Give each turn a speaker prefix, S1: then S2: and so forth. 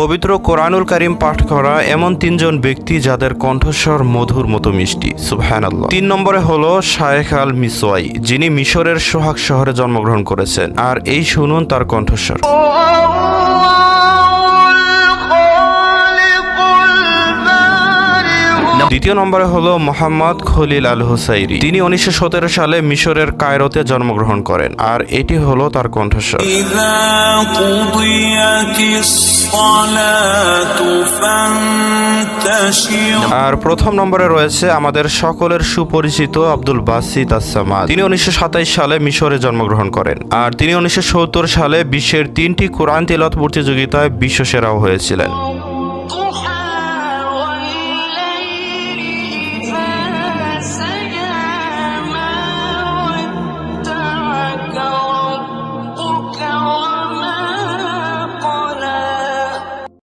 S1: পবিত্র কোরআনুল কারীম পাঠ করা এমন 3 জন ব্যক্তি যাদের কণ্ঠস্বর মধুর মতো মিষ্টি। সুবহানাল্লাহ। 3 নম্বরে হলো শায়েখ আল মিসওয়াই, যিনি মিশরের সোহাগ শহরে জন্মগ্রহণ করেছেন। আর এই শুনুন তার কণ্ঠস্বর। দ্বিতীয় নম্বরে হলো মোহাম্মদ খলিল আল হুসাইরি, তিনি 1917 সালে মিশরের কায়রোতে জন্মগ্রহণ করেন। আর এটি হলো তার কণ্ঠস্বর। আর প্রথম নম্বরে রয়েছে আমাদের সকলের সুপরিচিত আব্দুল বাসিত আস-সামাদ, তিনি 1927 সালে মিশরে জন্মগ্রহণ করেন। আর তিনি 1970 সালে বিশ্বের 3টি কোরআন তিলাওয়াত প্রতিযোগিতায় বিশ্বসেরাও হয়েছিলেন।